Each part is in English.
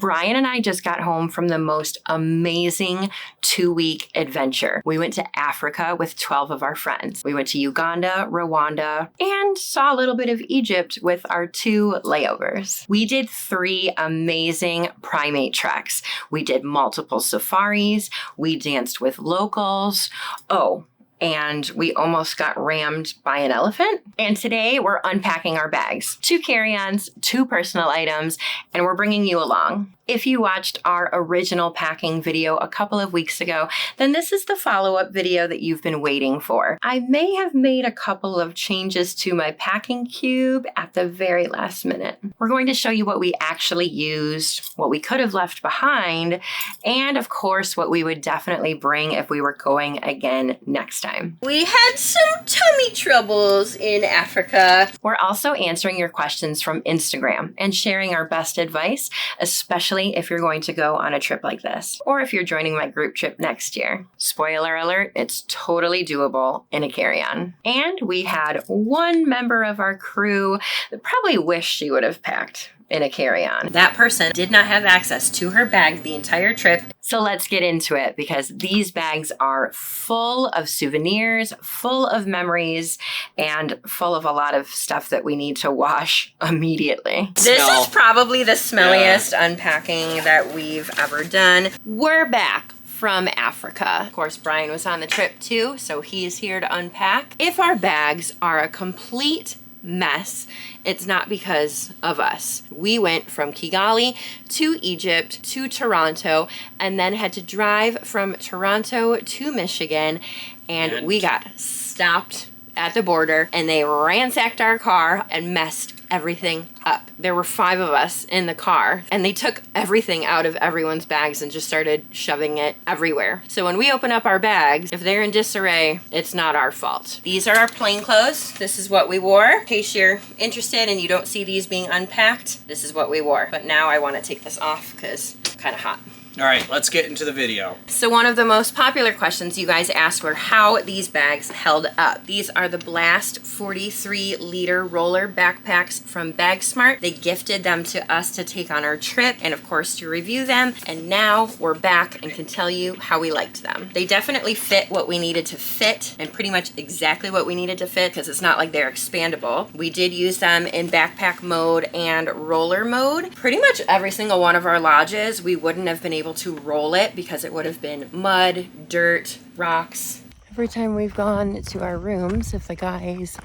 Brian and I just got home from the most amazing 2-week adventure. We went to Africa with 12 of our friends. We went to Uganda, Rwanda, and saw a little bit of Egypt with our 2 layovers. We did 3 amazing primate treks. We did multiple safaris. We danced with locals. Oh, and we almost got rammed by an elephant. And today we're unpacking our bags. 2 carry-ons, 2 personal items, and we're bringing you along. If you watched our original packing video a couple of weeks ago, then this is the follow-up video that you've been waiting for. I may have made a couple of changes to my packing cube at the very last minute. We're going to show you what we actually used, what we could have left behind, and of course, what we would definitely bring if we were going again next time. We had some tummy troubles in Africa. We're also answering your questions from Instagram and sharing our best advice, especially if you're going to go on a trip like this, or if you're joining my group trip next year. Spoiler alert, it's totally doable in a carry-on. And we had one member of our crew that probably wished she would have packed in a carry-on. That person did not have access to her bag the entire trip. So let's get into it, because these bags are full of souvenirs, full of memories, and full of a lot of stuff that we need to wash immediately. This is probably the smelliest unpacking that we've ever done. We're back from Africa. Of course, Brian was on the trip too, so he's here to unpack. If our bags are a complete mess, it's not because of us. We went from Kigali to Egypt to Toronto and then had to drive from Toronto to Michigan, and we got stopped at the border and they ransacked our car and messed everything up. There were 5 of us in the car and they took everything out of everyone's bags and just started shoving it everywhere. So when we open up our bags, if they're in disarray, it's not our fault. These are our plain clothes. This is what we wore. In case you're interested and you don't see these being unpacked, this is what we wore. But now I want to take this off because it's kind of hot. All right, let's get into the video. So one of the most popular questions you guys asked were how these bags held up. These are the Blast 43-liter roller backpacks from BagSmart. They gifted them to us to take on our trip and of course to review them. And now we're back and can tell you how we liked them. They definitely fit what we needed to fit and pretty much exactly what we needed to fit, because it's not like they're expandable. We did use them in backpack mode and roller mode. Pretty much every single one of our lodges, we wouldn't have been able to roll it because it would have been mud, dirt, rocks. Every time we've gone to our rooms, if the guys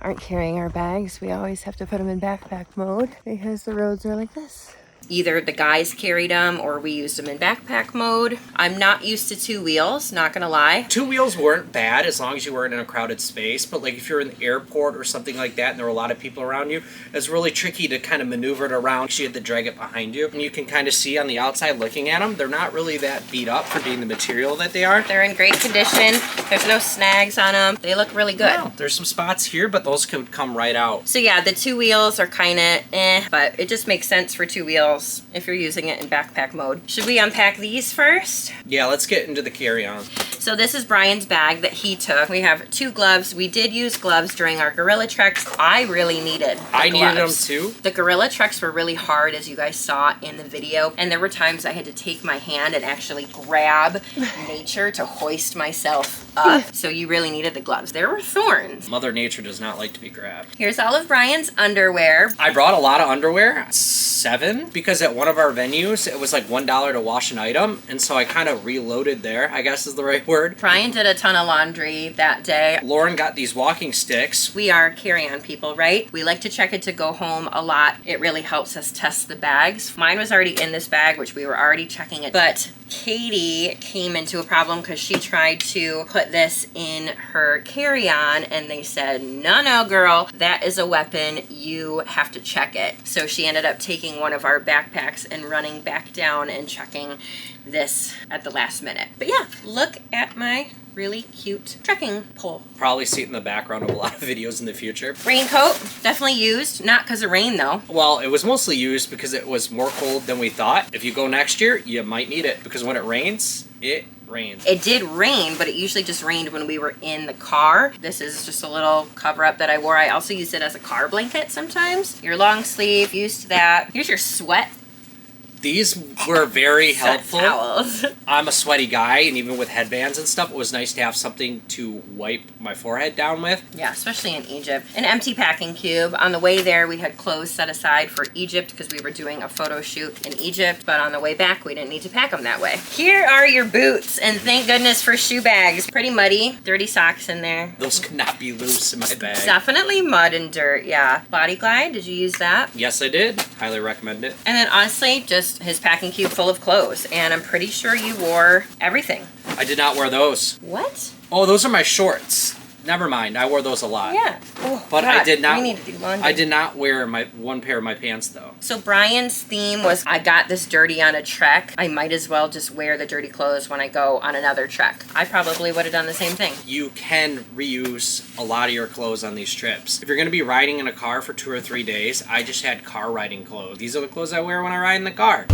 aren't carrying our bags, we always have to put them in backpack mode because the roads are like this. Either the guys carried them or we used them in backpack mode. I'm not used to 2 wheels, not gonna lie. 2 wheels weren't bad as long as you weren't in a crowded space, but like if you're in the airport or something like that and there were a lot of people around you, it's really tricky to kind of maneuver it around. You had to drag it behind you. And you can kind of see on the outside looking at them, they're not really that beat up for being the material that they are. They're in great condition. There's no snags on them. They look really good. No, there's some spots here, but those could come right out. So yeah, the 2 wheels are kind of but it just makes sense for 2 wheels if you're using it in backpack mode. Should we unpack these first? Yeah, let's get into the carry-on. So this is Brian's bag that he took. We have 2 gloves. We did use gloves during our gorilla treks. I really needed the gloves. I needed them too. The gorilla treks were really hard, as you guys saw in the video, and there were times I had to take my hand and actually grab nature to hoist myself up. So you really needed the gloves. There were thorns. Mother Nature does not like to be grabbed. Here's all of Brian's underwear. I brought a lot of underwear, 7, because at one of our venues, it was like $1 to wash an item, and so I kind of reloaded there, I guess is the right word. Brian did a ton of laundry that day. Lauren got these walking sticks. We are carry-on people, right? We like to check it to go home a lot. It really helps us test the bags. Mine was already in this bag, which we were already checking it, but Katie came into a problem because she tried to put this in her carry-on and they said, no, girl, that is a weapon. You have to check it. So she ended up taking one of our backpacks and running back down and checking this at the last minute. But yeah, look at my really cute trekking pole. Probably see it in the background of a lot of videos in the future. Raincoat, definitely used. Not because of rain though. Well, it was mostly used because it was more cold than we thought. If you go next year, you might need it because when it rains, it rains. It did rain, but it usually just rained when we were in the car. This is just a little cover up that I wore. I also used it as a car blanket sometimes. Your long sleeve, used that. Here's your sweat These were very helpful. Towels. I'm a sweaty guy, and even with headbands and stuff, it was nice to have something to wipe my forehead down with. Yeah, especially in Egypt. An empty packing cube. On the way there, we had clothes set aside for Egypt because we were doing a photo shoot in Egypt, but on the way back, we didn't need to pack them that way. Here are your boots, and thank goodness for shoe bags. Pretty muddy, dirty socks in there. Those could not be loose in my bag. Definitely mud and dirt, yeah. Body Glide, did you use that? Yes, I did. Highly recommend it. And then honestly, just his packing cube full of clothes, and I'm pretty sure you wore everything. I did not wear those. What? Oh, those are my shorts. Never mind. I wore those a lot. Yeah. Oh, but God, I did not. We need to do laundry. I did not wear my one pair of my pants though. So Brian's theme was, I got this dirty on a trek. I might as well just wear the dirty clothes when I go on another trek. I probably would have done the same thing. You can reuse a lot of your clothes on these trips. If you're going to be riding in a car for 2 or 3 days, I just had car riding clothes. These are the clothes I wear when I ride in the car.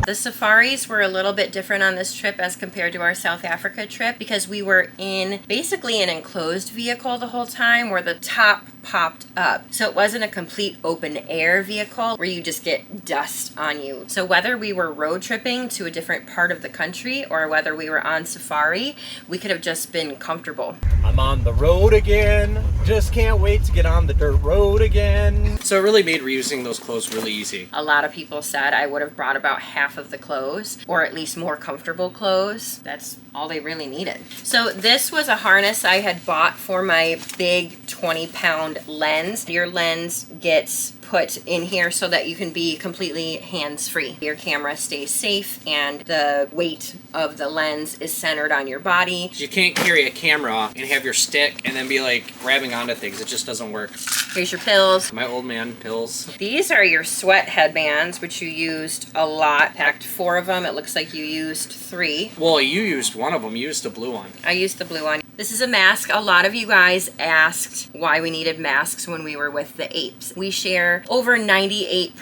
The safaris were a little bit different on this trip as compared to our South Africa trip because we were in basically an enclosed vehicle the whole time where the top popped up. So it wasn't a complete open air vehicle where you just get dust on you. So whether we were road tripping to a different part of the country or whether we were on safari, we could have just been comfortable. I'm on the road again. Just can't wait to get on the dirt road again. So it really made reusing those clothes really easy. A lot of people said I would have brought about half of the clothes, or at least more comfortable clothes. That's all they really needed. So this was a harness I had bought for my big 20-pound lens. Your lens gets put in here so that you can be completely hands-free. Your camera stays safe and the weight of the lens is centered on your body. You can't carry a camera and have your stick and then be like grabbing onto things. It just doesn't work. Here's your pills. My old man pills. These are your sweat headbands, which you used a lot. Packed 4 of them. It looks like you used 3. Well, you used one of them. You used the blue one. I used the blue one. This is a mask. A lot of you guys asked why we needed masks when we were with the apes. We share over 98%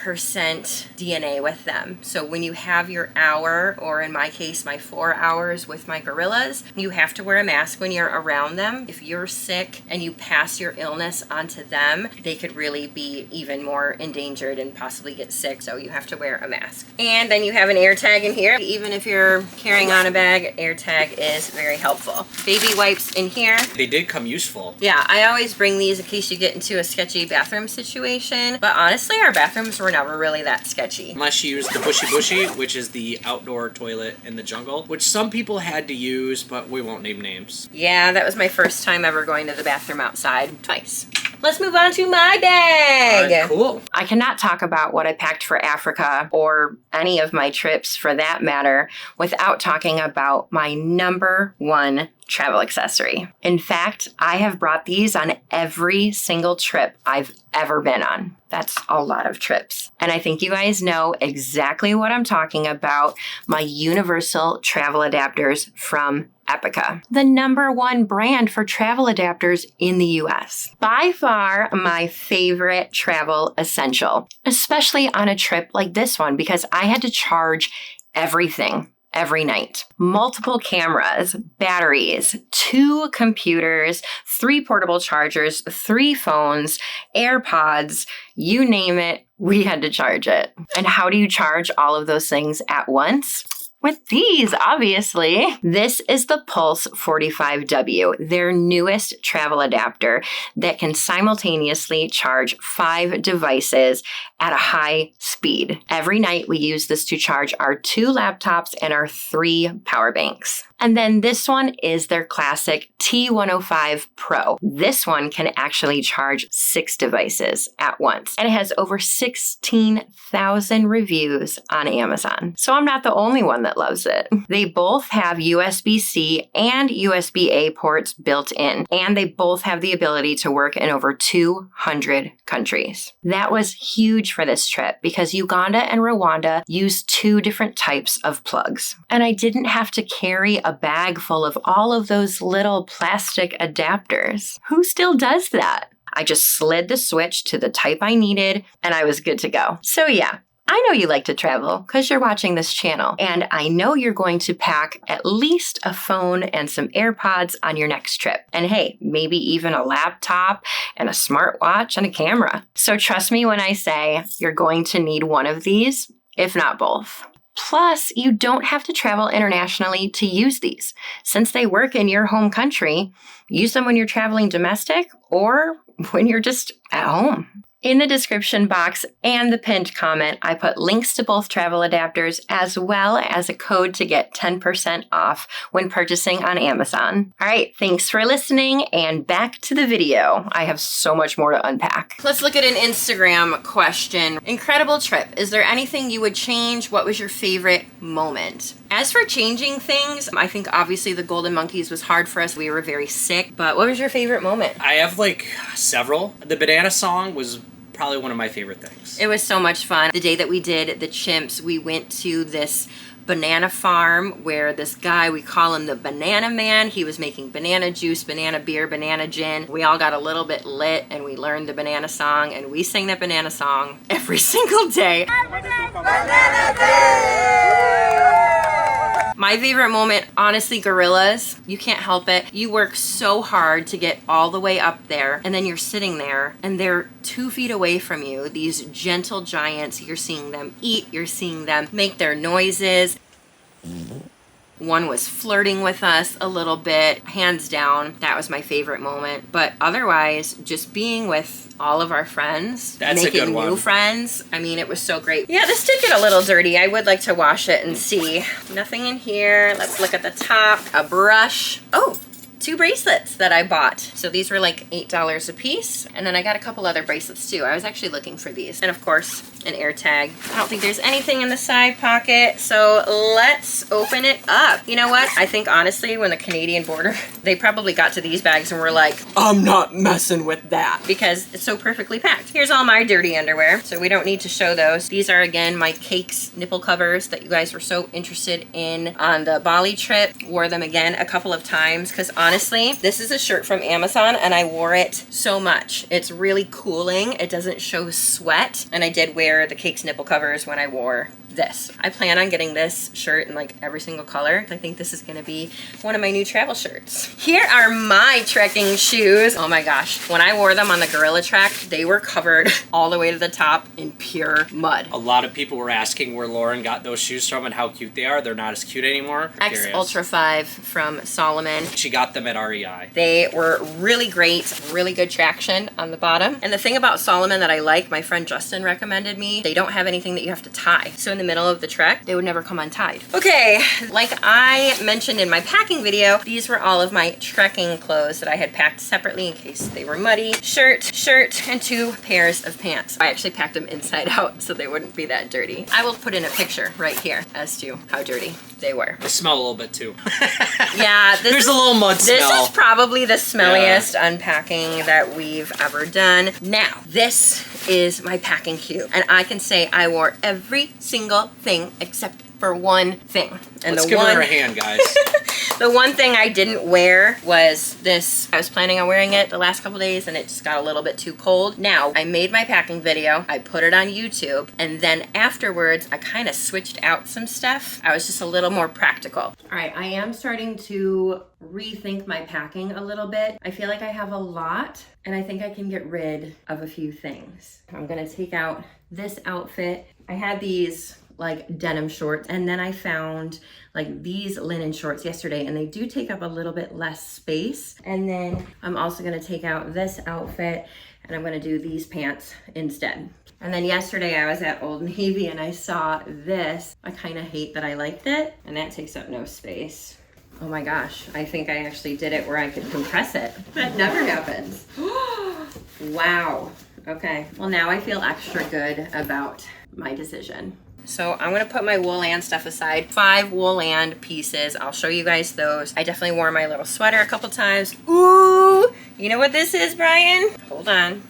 DNA with them. So when you have your hour, or in my case, my 4 hours with my gorillas, you have to wear a mask when you're around them. If you're sick and you pass your illness onto them, they could really be even more endangered and possibly get sick. So you have to wear a mask. And then you have an air tag in here. Even if you're carrying on a bag, air tag is very helpful. Baby wipes in here. They did come useful. Yeah, I always bring these in case you get into a sketchy bathroom situation. But honestly, our bathrooms were never really that sketchy. Unless you use the bushy, which is the outdoor toilet in the jungle, which some people had to use, but we won't name names. Yeah, that was my first time ever going to the bathroom outside. Twice. Let's move on to my bag. All right, cool. I cannot talk about what I packed for Africa or any of my trips for that matter without talking about my #1 travel accessory. In fact, I have brought these on every single trip I've ever been on. That's a lot of trips. And I think you guys know exactly what I'm talking about. My universal travel adapters from Epicka, the #1 brand for travel adapters in the US. By far my favorite travel essential, especially on a trip like this one, because I had to charge everything every night. Multiple cameras, batteries, 2 computers, 3 portable chargers, 3 phones, AirPods, you name it, we had to charge it. And how do you charge all of those things at once? With these, obviously. This is the Pulse 45W, their newest travel adapter that can simultaneously charge 5 devices at a high speed. Every night we use this to charge our 2 laptops and our 3 power banks. And then this one is their classic T105 Pro. This one can actually charge 6 devices at once. And it has over 16,000 reviews on Amazon. So I'm not the only one that loves it. They both have USB-C and USB-A ports built in. And they both have the ability to work in over 200 countries. That was huge for this trip because Uganda and Rwanda use 2 different types of plugs. And I didn't have to carry a bag full of all of those little plastic adapters. Who still does that? I just slid the switch to the type I needed and I was good to go. So yeah, I know you like to travel because you're watching this channel, and I know you're going to pack at least a phone and some AirPods on your next trip. And hey, maybe even a laptop and a smartwatch and a camera. So trust me when I say you're going to need one of these, if not both. Plus, you don't have to travel internationally to use these. Since they work in your home country, use them when you're traveling domestic or when you're just at home. In the description box and the pinned comment, I put links to both travel adapters as well as a code to get 10% off when purchasing on Amazon. All right, thanks for listening and back to the video. I have so much more to unpack. Let's look at an Instagram question. Incredible trip. Is there anything you would change? What was your favorite moment? As for changing things, I think obviously the Golden Monkeys was hard for us. We were very sick, but what was your favorite moment? I have like several. The banana song was probably one of my favorite things. It was so much fun. The day that we did the chimps, we went to this banana farm where this guy, we call him the Banana Man. He was making banana juice, banana beer, banana gin. We all got a little bit lit and we learned the banana song, and we sang that banana song every single day. Banana Day! My favorite moment, honestly, gorillas. You can't help it. You work so hard to get all the way up there, and then you're sitting there and they're 2 feet away from you. These gentle giants, you're seeing them eat, you're seeing them make their noises. One was flirting with us a little bit. Hands down, that was my favorite moment. But otherwise, just being with all of our friends, making new friends. I mean, it was so great. Yeah, this did get a little dirty. I would like to wash it and see. Nothing in here. Let's look at the top. A brush. Oh, 2 bracelets that I bought. So these were like $8 a piece. And then I got a couple other bracelets too. I was actually looking for these. And of course, an air tag. I don't think there's anything in the side pocket. So let's open it up. You know what? I think honestly, when the Canadian border, they probably got to these bags and were like, I'm not messing with that, because it's so perfectly packed. Here's all my dirty underwear. So we don't need to show those. These are again, my Cakes nipple covers that you guys were so interested in on the Bali trip. Wore them again a couple of times because honestly, this is a shirt from Amazon and I wore it so much. It's really cooling. It doesn't show sweat. And I did wear the Cakes nipple covers when I wore this. I plan on getting this shirt in like every single color. I think this is gonna be one of my new travel shirts. Here are my trekking shoes. Oh my gosh. When I wore them on the gorilla trek, they were covered all the way to the top in pure mud. A lot of people were asking where Lauren got those shoes from and how cute they are. They're not as cute anymore. X Ultra 5 from Solomon. She got them at REI. They were really great, really good traction on the bottom. And the thing about Solomon that I like, my friend Justin recommended me, they don't have anything that you have to tie. So in the middle of the trek, they would never come untied. Okay, like I mentioned in my packing video, these were all of my trekking clothes that I had packed separately in case they were muddy. Shirt, and 2 pairs of pants. I actually packed them inside out so they wouldn't be that dirty. I will put in a picture right here as to how dirty they were. They smell a little bit too. Yeah, there's a little mud smell. This is probably the smelliest unpacking that we've ever done. Now, this is my packing cube, and I can say I wore every single thing except for one thing. And Let's give her a hand, guys. The one thing I didn't wear was this. I was planning on wearing it the last couple days and it just got a little bit too cold. Now, I made my packing video, I put it on YouTube, and then afterwards I kind of switched out some stuff. I was just a little more practical. All right, I am starting to rethink my packing a little bit. I feel like I have a lot and I think I can get rid of a few things. I'm gonna take out this outfit. I had these like denim shorts, and then I found like these linen shorts yesterday, and they do take up a little bit less space. And then I'm also gonna take out this outfit and I'm gonna do these pants instead. And then yesterday I was at Old Navy and I saw this. I kind of hate that I liked it, and that takes up no space. Oh my gosh, I think I actually did it where I could compress it. That never happens. Wow. Okay, well now I feel extra good about my decision. So I'm gonna put my Wooland stuff aside. 5 Wooland pieces. I'll show you guys those. I definitely wore my little sweater a couple times. Ooh, you know what this is, Brian? Hold on.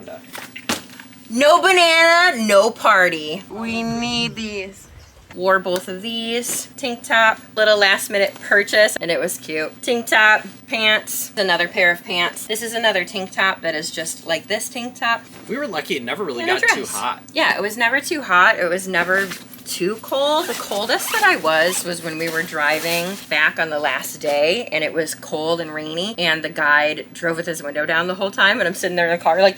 No banana, no party. We need these. Wore both of these. Tank top, little last minute purchase, and it was cute. Tank top, pants, another pair of pants. This is another tank top that is just like this tank top. We were lucky it never really got too hot. Yeah, it was never too hot. It was never too cold. The coldest that I was when we were driving back on the last day, and it was cold and rainy, and the guide drove with his window down the whole time, and I'm sitting there in the car like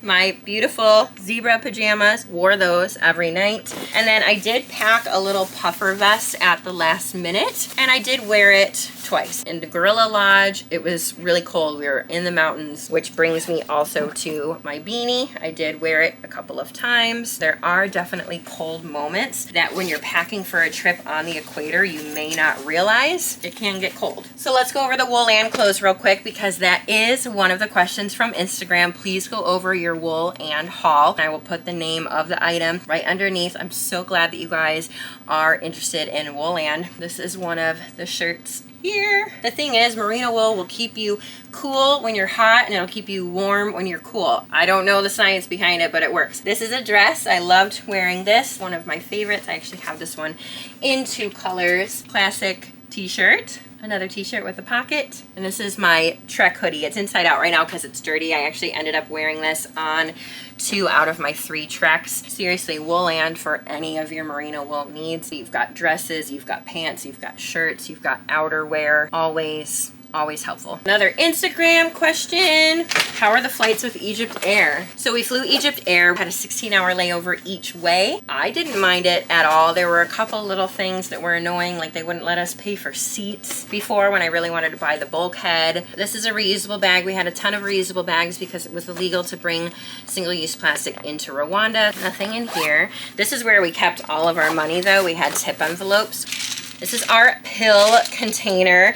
my beautiful zebra pajamas. Wore those every night. And then I did pack a little puffer vest at the last minute, and I did wear it twice. In the Gorilla Lodge, it was really cold. We were in the mountains, which brings me also to my beanie. I did wear it a couple of times. There are definitely cold moments that when you're packing for a trip on the equator, you may not realize it can get cold. So let's go over the wool and clothes real quick, because that is one of the questions from Instagram. Please go over your wool and haul. I will put the name of the item right underneath. I'm so glad that you guys are interested in wool and. This is one of the shirts here. The thing is, merino wool will keep you cool when you're hot, and it'll keep you warm when you're cool. I don't know the science behind it, but it works. This is a dress. I loved wearing this. One of my favorites. I actually have this one in 2 colors. Classic t-shirt. Another t-shirt with a pocket. And this is my Trek hoodie. It's inside out right now because it's dirty. I actually ended up wearing this on 2 out of my 3 treks. Seriously, wool and for any of your merino wool needs. You've got dresses, you've got pants, you've got shirts, you've got outerwear. Always helpful. Another Instagram question. How are the flights with Egypt Air? So we flew Egypt Air, had a 16-hour layover each way. I didn't mind it at all. There were a couple little things that were annoying, like they wouldn't let us pay for seats before when I really wanted to buy the bulkhead. This is a reusable bag. We had a ton of reusable bags because it was illegal to bring single-use plastic into Rwanda. Nothing in here. This is where we kept all of our money though. We had tip envelopes. This is our pill container.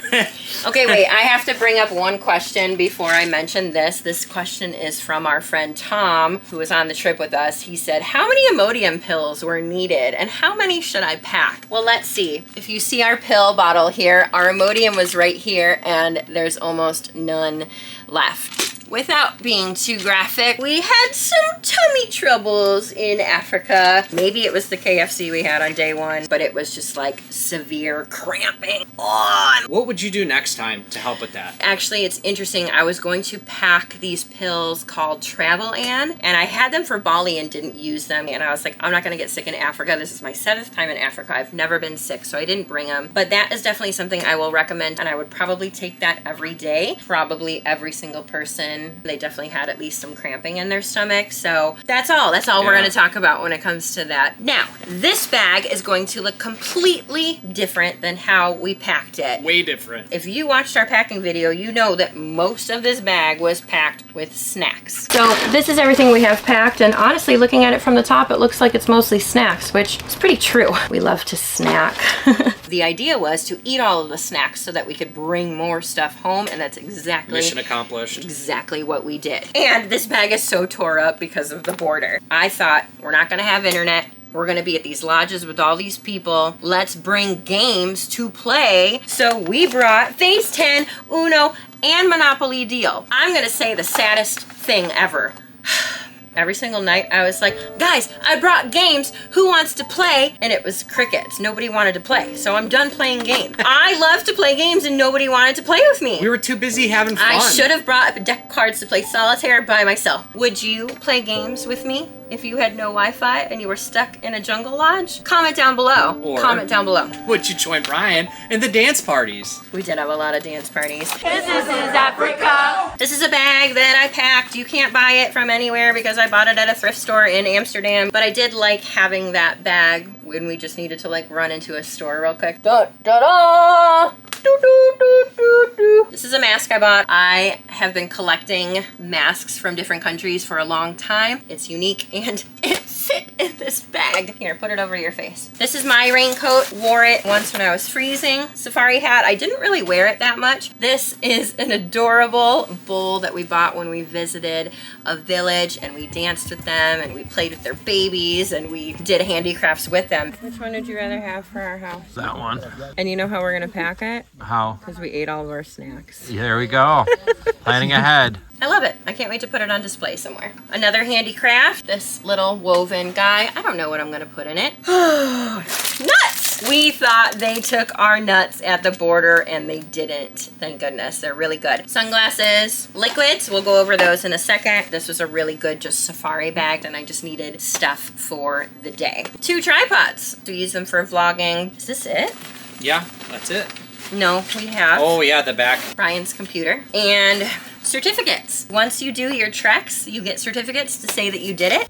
Okay, wait, I have to bring up one question before I mention this. This question is from our friend Tom, who was on the trip with us. He said, how many Imodium pills were needed and how many should I pack? Well, let's see. If you see our pill bottle here, our Imodium was right here and there's almost none left. Without being too graphic, we had some tummy troubles in Africa. Maybe it was the KFC we had on day 1, but it was just like severe cramping on. What would you do next time to help with that? Actually, it's interesting. I was going to pack these pills called Travel Ann, and I had them for Bali and didn't use them. And I was like, I'm not going to get sick in Africa. This is my 7th time in Africa. I've never been sick, so I didn't bring them. But that is definitely something I will recommend, and I would probably take that every day. Probably every single person. They definitely had at least some cramping in their stomach. So that's all we're going to talk about when it comes to that. Now, this bag is going to look completely different than how we packed it. Way different. If you watched our packing video, you know that most of this bag was packed with snacks. So this is everything we have packed, and honestly, looking at it from the top, it looks like it's mostly snacks, which is pretty true. We love to snack. The idea was to eat all of the snacks so that we could bring more stuff home, and that's exactly mission accomplished. Exactly what we did. And this bag is so tore up because of the border. I thought, we're not gonna have internet. We're gonna be at these lodges with all these people. Let's bring games to play. So we brought Phase 10, Uno, and Monopoly Deal. I'm gonna say the saddest thing ever. Every single night I was like, guys, I brought games. Who wants to play? And it was crickets. Nobody wanted to play. So I'm done playing games. I love to play games and nobody wanted to play with me. We were too busy having fun. I should have brought a deck of cards to play solitaire by myself. Would you play games with me if you had no Wi-Fi and you were stuck in a jungle lodge? Comment down below. Comment down below. Would you join Brian in the dance parties? We did have a lot of dance parties. This is Africa. This is a bag that I packed. You can't buy it from anywhere because I bought it at a thrift store in Amsterdam. But I did like having that bag when we just needed to like run into a store real quick. Da, da, da. Do, do, do, do, do. This is a mask I bought. I have been collecting masks from different countries for a long time. It's unique and it fit in this bag. Here, put it over your face. This is my raincoat. Wore it once when I was freezing. Safari hat. I didn't really wear it that much. This is an adorable bowl that we bought when we visited a village and we danced with them and we played with their babies and we did handicrafts with them. Which one would you rather have for our house? That one. And you know how we're gonna pack it? How? Because we ate all of our snacks. There we go. Planning ahead. I love it. I can't wait to put it on display somewhere. Another handicraft, this little woven guy. I don't know what I'm gonna put in it. Nuts! We thought they took our nuts at the border and they didn't. Thank goodness, they're really good. Sunglasses, liquids, we'll go over those in a second. This was a really good just safari bag and I just needed stuff for the day. 2 tripods, to use them for vlogging. Is this it? Yeah, that's it. No, we have. Oh yeah, the back. Brian's computer. And certificates. Once you do your treks, you get certificates to say that you did it.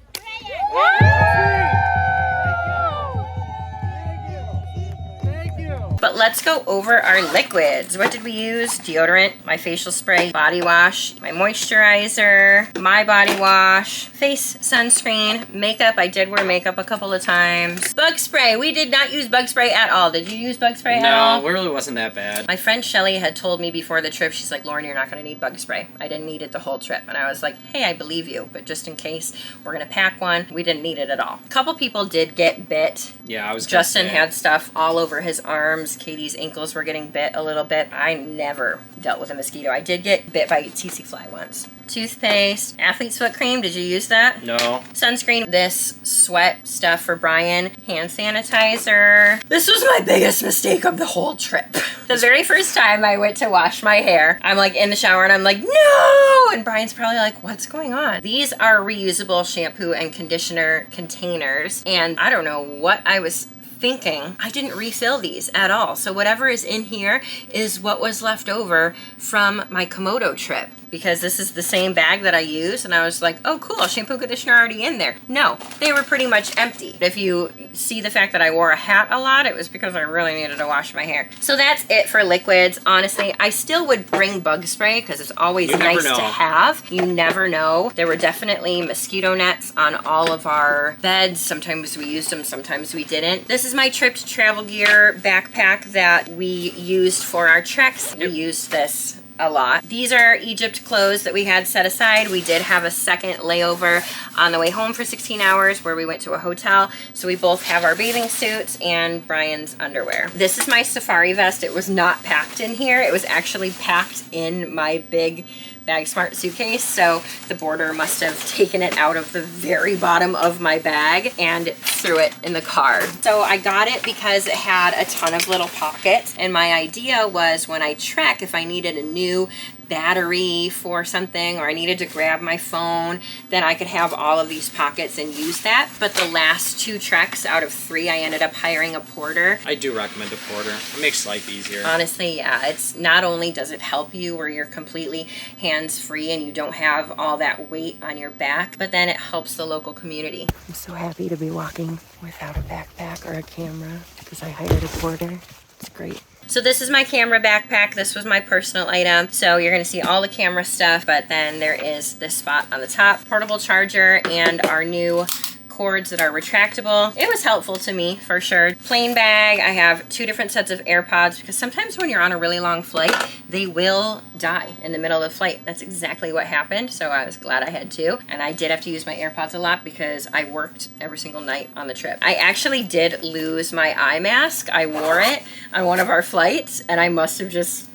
But let's go over our liquids. What did we use? Deodorant, my facial spray, body wash, my moisturizer, my body wash, face sunscreen, makeup. I did wear makeup a couple of times. Bug spray. We did not use bug spray at all. Did you use bug spray at all? No, it really wasn't that bad. My friend Shelly had told me before the trip, she's like, Lauren, you're not going to need bug spray. I didn't need it the whole trip. And I was like, hey, I believe you, but just in case we're going to pack one, we didn't need it at all. A couple people did get bit. Yeah, I was Justin had stuff all over his arms. Katie's ankles were getting bit a little bit. I never dealt with a mosquito. I did get bit by a tsetse fly once. Toothpaste, athlete's foot cream. Did you use that? No. Sunscreen, this sweat stuff for Brian, hand sanitizer. This was my biggest mistake of the whole trip. The very first time I went to wash my hair, I'm like in the shower and I'm like, no! And Brian's probably like, what's going on? These are reusable shampoo and conditioner containers. And I don't know what I was thinking. I didn't refill these at all. So whatever is in here is what was left over from my Komodo trip, because this is the same bag that I use. And I was like, oh cool, shampoo conditioner already in there. No, they were pretty much empty. If you see the fact that I wore a hat a lot, it was because I really needed to wash my hair. So that's it for liquids. Honestly, I still would bring bug spray because it's always nice to have. You never know. There were definitely mosquito nets on all of our beds. Sometimes we used them, sometimes we didn't. This is my trip to travel gear backpack that we used for our treks. We used this a lot. These are Egypt clothes that we had set aside. We did have a second layover on the way home for 16 hours where we went to a hotel. So we both have our bathing suits and Brian's underwear. This is my safari vest. It was not packed in here. It was actually packed in my big Bag Smart suitcase, so the border must have taken it out of the very bottom of my bag and threw it in the car. So I got it because it had a ton of little pockets, and my idea was when I trek, if I needed a new battery for something or I needed to grab my phone, then I could have all of these pockets and use that. But the last 2 treks out of 3, I ended up hiring a porter. I do recommend a porter. It makes life easier. Honestly, yeah. It's not only does it help you where you're completely hands-free and you don't have all that weight on your back, but then it helps the local community. I'm so happy to be walking without a backpack or a camera because I hired a porter. It's great. So this is my camera backpack. This was my personal item. So you're gonna see all the camera stuff, but then there is this spot on the top, portable charger, and our new cords that are retractable. It was helpful to me for sure. Plain bag. I have 2 different sets of AirPods because sometimes when you're on a really long flight, they will die in the middle of the flight. That's exactly what happened. So I was glad I had 2. And I did have to use my AirPods a lot because I worked every single night on the trip. I actually did lose my eye mask. I wore it on one of our flights and I must have just,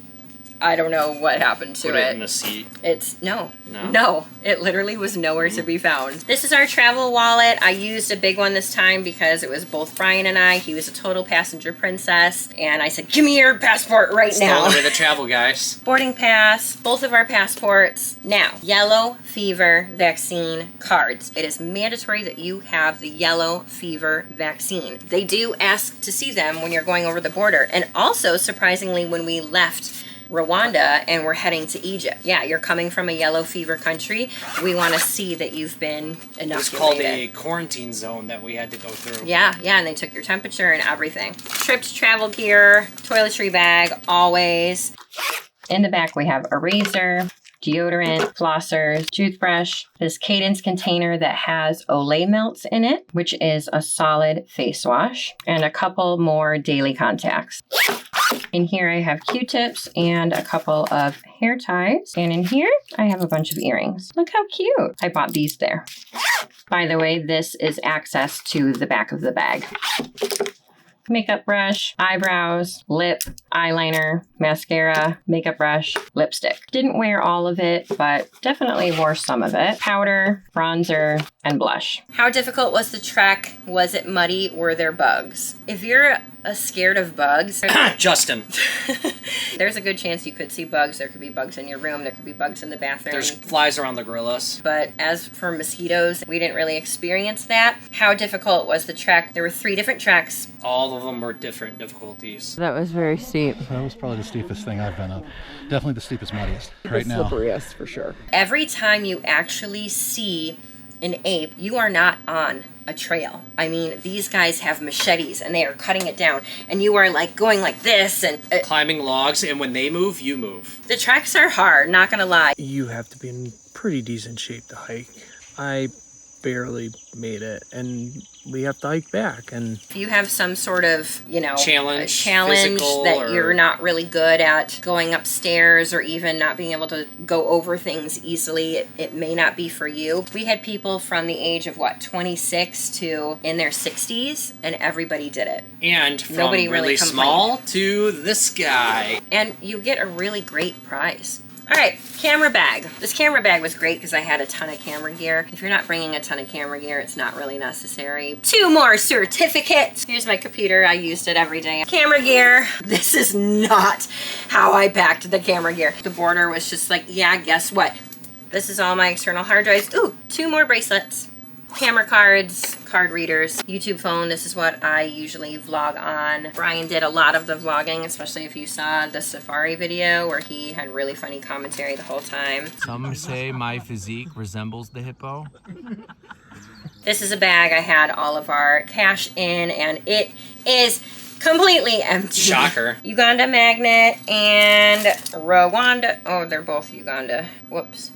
I don't know what happened to it. Put it in the seat. It's, no, it literally was nowhere to be found. This is our travel wallet. I used a big one this time because it was both Brian and I. He was a total passenger princess. And I said, give me your passport right now. Still the travel, guys. Boarding pass, both of our passports. Now, yellow fever vaccine cards. It is mandatory that you have the yellow fever vaccine. They do ask to see them when you're going over the border. And also, surprisingly, when we left Rwanda and we're heading to Egypt. Yeah, you're coming from a yellow fever country. We want to see that you've been inoculated. It was called a quarantine zone that we had to go through. Yeah, and they took your temperature and everything. Trip to travel gear, toiletry bag, always. In the back we have a razor, deodorant, flossers, toothbrush, this Cadence container that has Olay melts in it, which is a solid face wash, and a couple more daily contacts. In here I have Q-tips and a couple of hair ties. And in here I have a bunch of earrings. Look how cute. I bought these there. By the way, this is access to the back of the bag. makeup brush, eyebrows, lip, eyeliner, mascara, makeup brush, lipstick. Didn't wear all of it, but definitely wore some of it. Powder, bronzer, and blush. How difficult was the trek? Was it muddy? Were there bugs? If you're scared of bugs, Justin. there's a good chance you could see bugs. There could be bugs in your room. There could be bugs in the bathroom. There's flies around the gorillas. But as for mosquitoes, we didn't really experience that. How difficult was the trek? There were 3 different treks. All of them were different difficulties. That was very steep. That was probably the steepest thing I've been up. Definitely the steepest, muddiest right now. The slipperiest for sure. Every time you actually see an ape, you are not on a trail. I mean, these guys have machetes and they are cutting it down, and you are like going like this and climbing logs, and when they move, you move. The treks are hard, not gonna lie. You have to be in pretty decent shape to hike. I barely made it, and we have to hike back. And if you have some sort of, challenge that you're not really good at going upstairs, or even not being able to go over things easily, it may not be for you. We had people from the age of 26 to in their 60s, and everybody did it. And from Nobody really complained. small to this guy. And you get a really great prize. All right, camera bag. This camera bag was great because I had a ton of camera gear. If you're not bringing a ton of camera gear, it's not really necessary. 2 more certificates. Here's my computer. I used it every day. Camera gear. This is not how I packed the camera gear. The border was just like, yeah, guess what? This is all my external hard drives. Ooh, 2 more bracelets. Camera cards, card readers, YouTube phone. This is what I usually vlog on. Brian did a lot of the vlogging, especially if you saw the safari video where he had really funny commentary the whole time. Some say my physique resembles the hippo. This is a bag I had all of our cash in, and it is completely empty. Shocker. Uganda magnet and Rwanda. Oh, they're both Uganda. Whoops.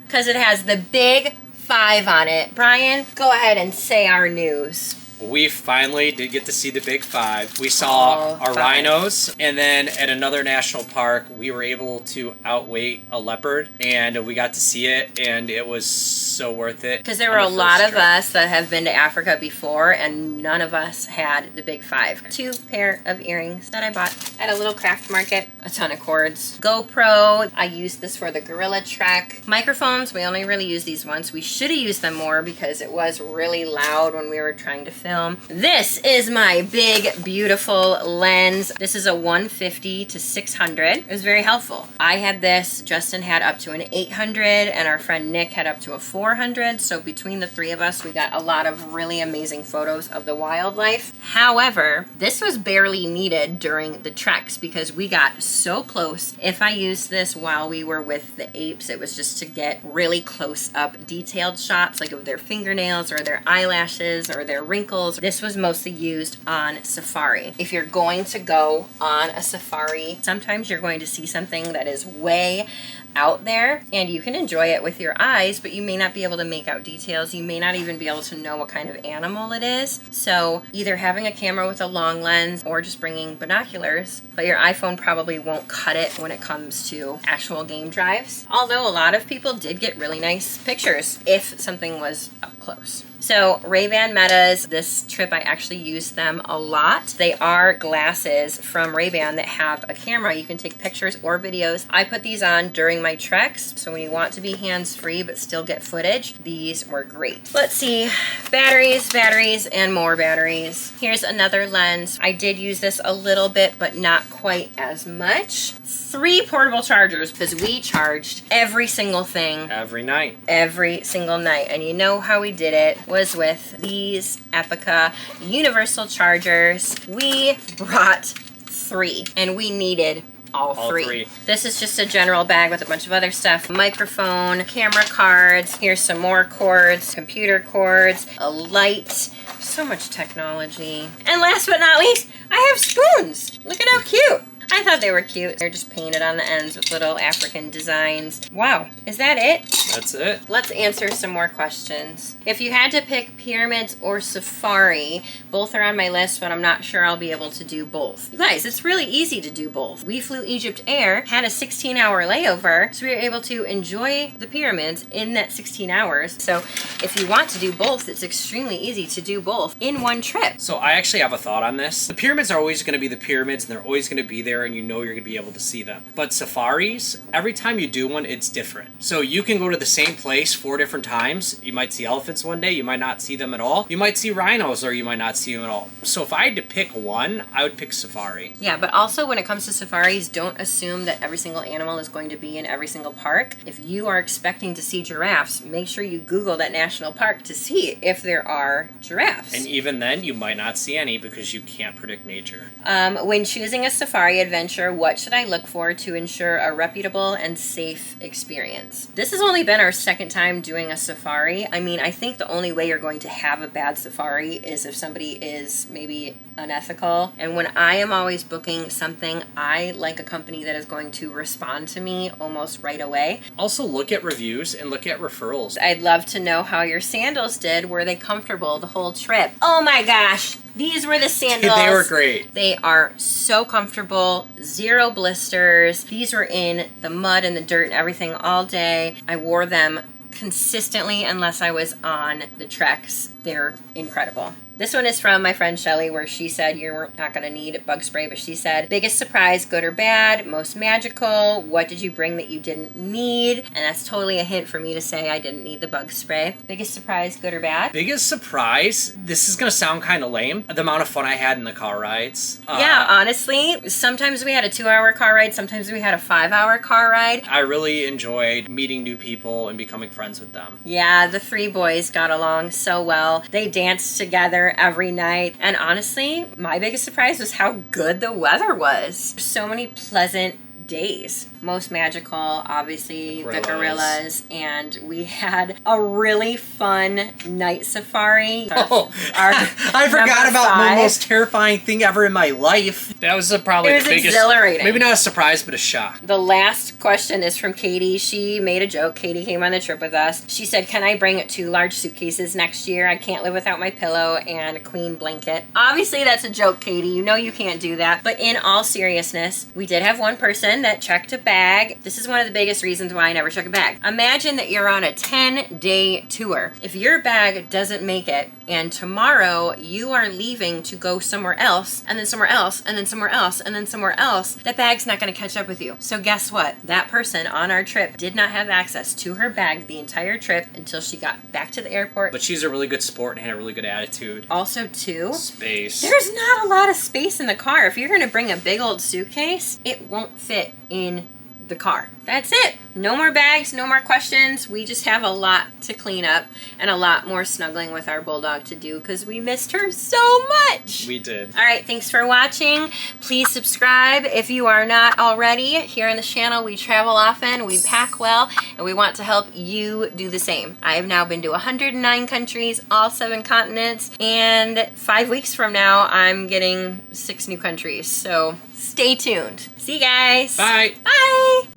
Because it has the big 5 on it. Brian, go ahead and say our news. We finally did get to see the big 5. We saw our rhinos, and then at another national park, we were able to outweight a leopard, and we got to see it, and it was so worth it. Because there were a lot of us that have been to Africa before, and none of us had the big 5. 2 pair of earrings that I bought at a little craft market. A ton of cords. GoPro, I used this for the gorilla trek. Microphones, we only really used these once. We should have used them more because it was really loud when we were trying to film. This is my big, beautiful lens. This is a 150 to 600. It was very helpful. I had this, Justin had up to an 800, and our friend Nick had up to a 400. So between the 3 of us, we got a lot of really amazing photos of the wildlife. However, this was barely needed during the treks because we got so close. If I used this while we were with the apes, it was just to get really close up detailed shots, like of their fingernails or their eyelashes or their wrinkles. This was mostly used on safari. If you're going to go on a safari, sometimes you're going to see something that is way out there, and you can enjoy it with your eyes, but you may not be able to make out details. You may not even be able to know what kind of animal it is. So either having a camera with a long lens or just bringing binoculars, but your iPhone probably won't cut it when it comes to actual game drives. Although a lot of people did get really nice pictures if something was up close. So Ray-Ban Metas, this trip I actually used them a lot. They are glasses from Ray-Ban that have a camera. You can take pictures or videos. I put these on during my treks, so when you want to be hands-free but still get footage, these were great. Let's see, batteries, and more batteries. Here's another lens. I did use this a little bit, but not quite as much. 3 portable chargers, because we charged every single thing. Every night. Every single night. And you know how we did it was with these Epicka universal chargers. We brought 3, and we needed all three. This is just a general bag with a bunch of other stuff. Microphone, camera cards, here's some more cords, computer cords, a light, so much technology. And last but not least, I have spoons. Look at how cute. I thought they were cute. They're just painted on the ends with little African designs. Wow, is that it? That's it. Let's answer some more questions. If you had to pick pyramids or safari, both are on my list, but I'm not sure I'll be able to do both. You guys, it's really easy to do both. We flew Egypt Air, had a 16-hour layover, so we were able to enjoy the pyramids in that 16 hours. So if you want to do both, it's extremely easy to do both in one trip. So I actually have a thought on this. The pyramids are always going to be the pyramids, and they're always going to be there, and you know you're going to be able to see them. But safaris, every time you do one, it's different. So you can go to the same place 4 different times. You might see elephants one day, you might not see them at all. You might see rhinos, or you might not see them at all. So if I had to pick one, I would pick safari. Yeah, but also when it comes to safaris, don't assume that every single animal is going to be in every single park. If you are expecting to see giraffes, make sure you Google that national park to see if there are giraffes. And even then, you might not see any because you can't predict nature. When choosing a safari adventure, what should I look for to ensure a reputable and safe experience? This has only been our second time doing a safari. I mean, I think the only way you're going to have a bad safari is if somebody is maybe unethical. And when I am always booking something, I like a company that is going to respond to me almost right away. Also, look at reviews and look at referrals. I'd love to know how your sandals did. Were they comfortable the whole trip? Oh my gosh, these were the sandals. They were great. They are so comfortable, 0 blisters. These were in the mud and the dirt and everything all day. I wore them consistently unless I was on the treks. They're incredible. This one is from my friend Shelly, where she said you're not going to need bug spray, but she said, biggest surprise, good or bad, most magical, what did you bring that you didn't need? And that's totally a hint for me to say I didn't need the bug spray. Biggest surprise, good or bad? Biggest surprise, this is going to sound kind of lame, the amount of fun I had in the car rides. Yeah, honestly, sometimes we had a 2-hour car ride, sometimes we had a 5-hour car ride. I really enjoyed meeting new people and becoming friends with them. Yeah, the 3 boys got along so well. They danced together every night. And honestly, my biggest surprise was how good the weather was. So many pleasant days. Most magical, obviously, the gorillas, and we had a really fun night safari. Oh, I forgot about the most terrifying thing ever in my life. That was probably the biggest. Exhilarating. Maybe not a surprise, but a shock. The last question is from Katie. She made a joke. Katie came on the trip with us. She said, can I bring 2 large suitcases next year? I can't live without my pillow and a queen blanket. Obviously, that's a joke, Katie. You know you can't do that. But in all seriousness, we did have one person that checked a bag. This is one of the biggest reasons why I never check a bag. Imagine that you're on a 10-day tour. If your bag doesn't make it, and tomorrow you are leaving to go somewhere else, and then somewhere else, and then somewhere else, and then somewhere else, that bag's not going to catch up with you. So guess what? That person on our trip did not have access to her bag the entire trip until she got back to the airport. But she's a really good sport and had a really good attitude. Also, too, space. There's not a lot of space in the car. If you're going to bring a big old suitcase, it won't fit in the car. That's it. No more bags, no more questions. We just have a lot to clean up and a lot more snuggling with our bulldog to do because we missed her so much. We did. All right, thanks for watching. Please subscribe if you are not already. Here on the channel, we travel often, we pack well, and we want to help you do the same. I have now been to 109 countries, all 7 continents, and 5 weeks from now, I'm getting 6 new countries. So stay tuned. See you guys. Bye. Bye.